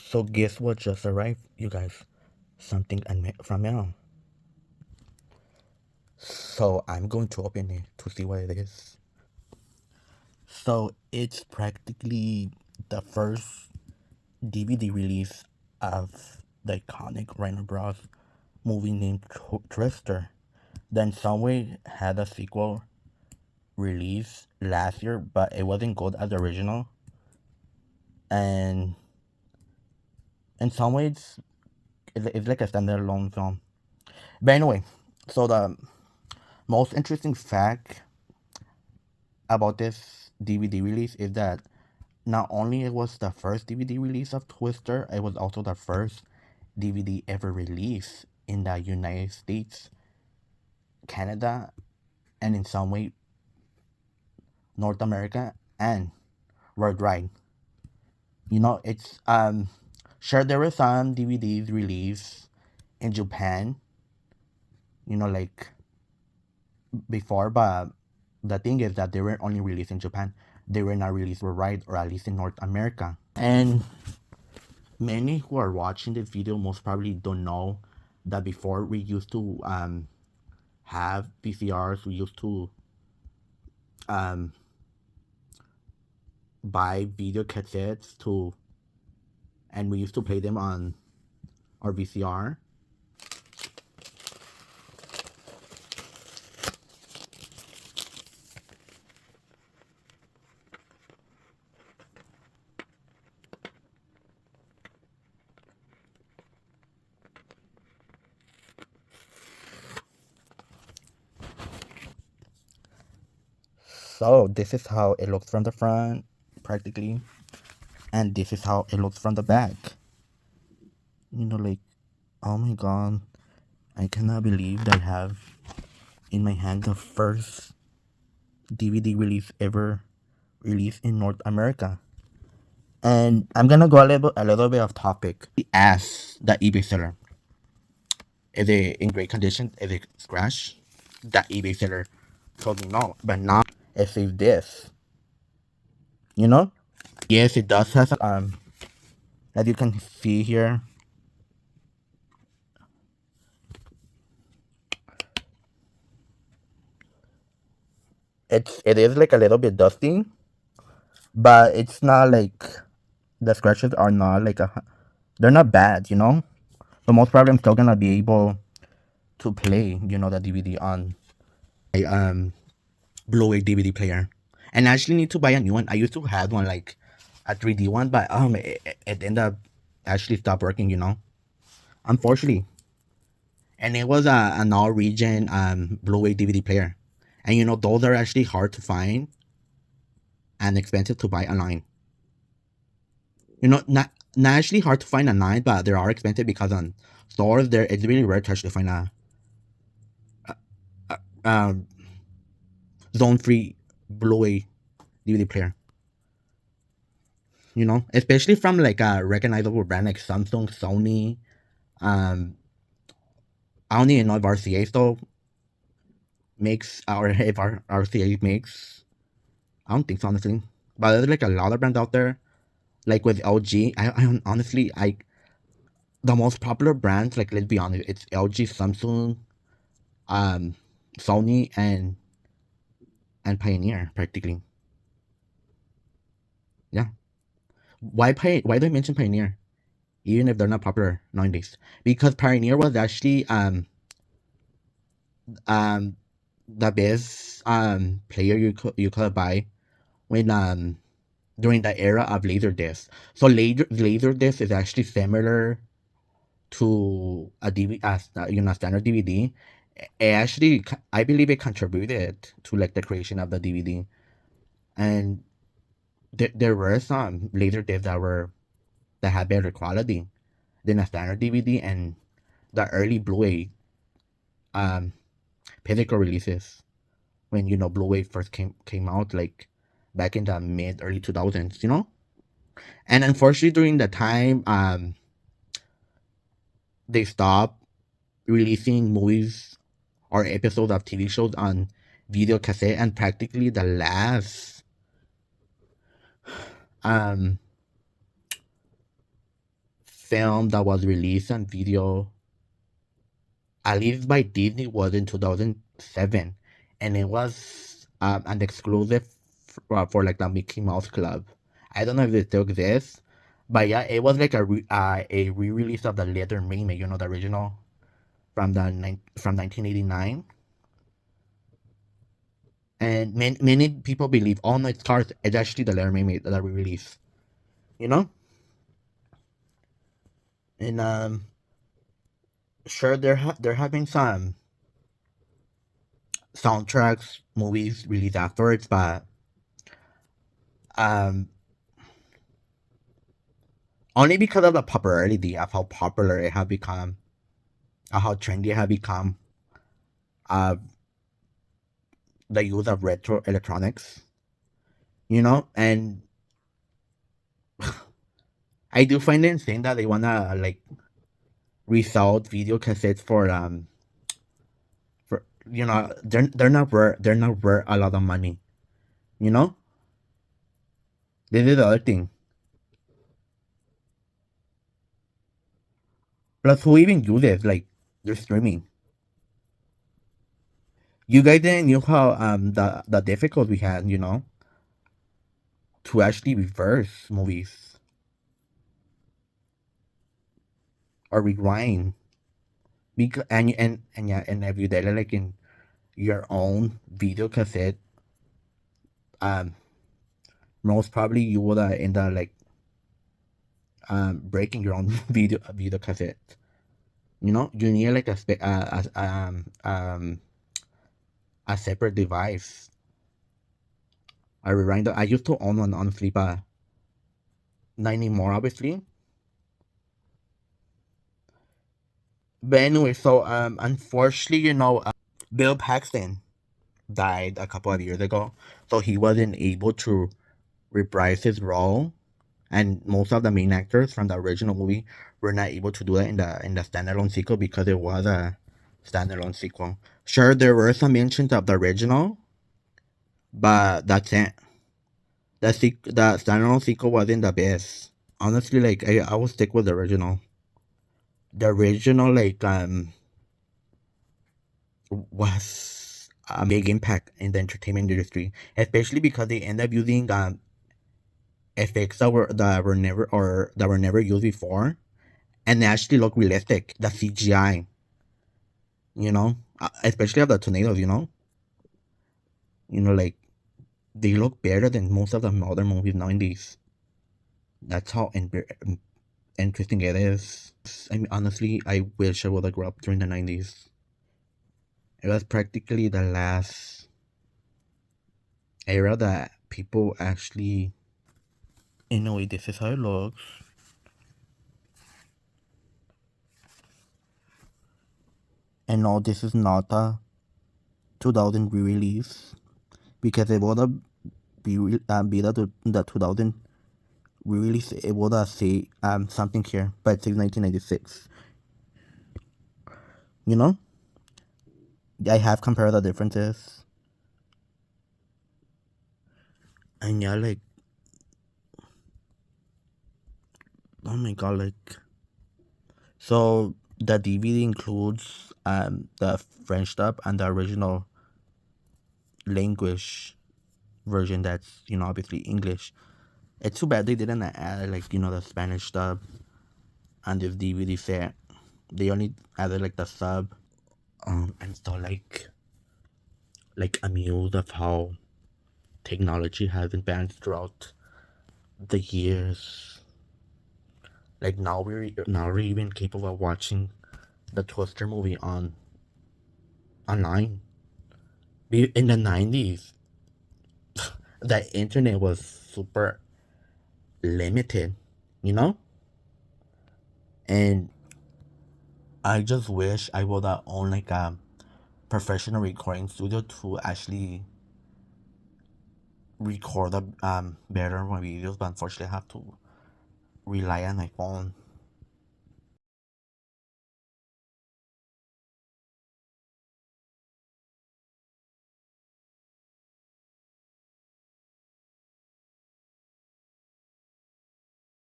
So guess what just arrived, you guys? Something from Mel. So I'm going to open it to see what it is. So it's practically the first DVD release of the iconic Warner Bros. Movie named Twister. Then Someway had a sequel released last year, but it wasn't good as the original. And in some ways, it's like a standalone film. But anyway, so the most interesting fact about this DVD release is that not only it was the first DVD release of Twister, it was also the first DVD ever released in the United States, Canada, and in some way North America and worldwide. It's sure there were some DVDs released in Japan, like before, but the thing is that they were only released in Japan. They were not released worldwide, or at least in North America. And many who are watching this video most probably don't know that before we used to have VCRs, we used to um, buy video cassettes and we used to play them on our VCR. So this is how it looks from the front, practically, and this is how it looks from the back. Like, oh my god, I cannot believe that I have in my hand the first DVD release ever released in North America. And I'm gonna go a little bit off topic. He asked the eBay seller, "Is it in great condition? Is it scratched?" The eBay seller told me no, but now it says this. You know? Yes, it does have as you can see here. It is like a little bit dusty, but it's not like the scratches are not like they're not bad, So most probably I'm still gonna be able to play, the DVD on a Blu-ray DVD player. And I actually need to buy a new one. I used to have one like a 3D one, but it ended up actually stopped working, unfortunately. And it was an all region Blu-ray DVD player. And those are actually hard to find and expensive to buy online. Not actually hard to find online, but they are expensive because on stores there it's really rare to actually find a zone free Blu-ray DVD player. Especially from like a recognizable brand like Samsung, Sony. I don't even know if RCA still makes or if RCA makes. I don't think so, honestly. But there's like a lot of brands out there, like with LG. I honestly, the most popular brands, like let's be honest, it's LG, Samsung, um, Sony, and Pioneer practically. Yeah. Why do I mention Pioneer? Even if they're not popular nowadays. Because Pioneer was actually um the best player you could buy when during the era of Laserdisc. So Laserdisc is actually similar to a DVD, as standard DVD. It actually, I believe, it contributed to like the creation of the DVD. And there were some Laserdiscs that had better quality than a standard DVD, and the early Blu-ray um physical releases when Blu-ray first came out, like back in the mid early 2000s. And unfortunately, during the time they stopped releasing movies or episodes of TV shows on video cassette, and practically the last um film that was released on video, at least by Disney, was in 2007, and it was an exclusive for like the Mickey Mouse Club. I don't know if it still exists, but yeah, it was like a re-release of the Little Mermaid, the original from 1989. And many people believe, oh no, it's Cars. It's actually the Little Mermaid that re-release, you know. And sure, there have been some soundtracks movies released afterwards, but um only because of the popularity of how popular it had become, or how trendy it had become, uh, the use of retro electronics, and I do find it insane that they wanna like resell video cassettes for they're not worth a lot of money, you know. This is the other thing. Plus, who even uses like they're streaming? You guys didn't knew how the difficult we had, to actually reverse movies or rewind. Because and yeah, and if you did it like in your own video cassette, um, most probably you would end up like breaking your own video cassette. You need like a separate device. A rewinder. I used to own one honestly, but not anymore, obviously. But anyway, so unfortunately, Bill Paxton died a couple of years ago, so he wasn't able to reprise his role, and most of the main actors from the original movie were not able to do that in the standalone sequel because it was a standalone sequel. Sure, there were some mentions of the original, but that's it. The standalone sequel wasn't the best. Honestly, like I will stick with the original. The original, like was a big impact in the entertainment industry, especially because they end up using effects that were never used before, and they actually look realistic. The CGI, especially of the tornadoes, like they look better than most of the modern movies nowadays. That's how interesting it is. I mean, honestly, I wish I would have grown up during the 90s. It was practically the last era that people actually. In a way, this is how it looks. And no, this is not a 2000 re-release because it would have be the 2000 re-release. It would have say something here, but it says 1996. You know, I have compared the differences, and yeah, like oh my god, like so the DVD includes the French dub and the original language version. That's obviously English. It's too bad they didn't add like the Spanish dub on this DVD set. They only added like the sub. I'm still like amused of how technology has advanced throughout the years. Like now we're even capable of watching the Twister movie online. In the 90s, the internet was super limited, you know? And I just wish I would have owned like a professional recording studio to actually record better my videos, but unfortunately I have to rely on my phone.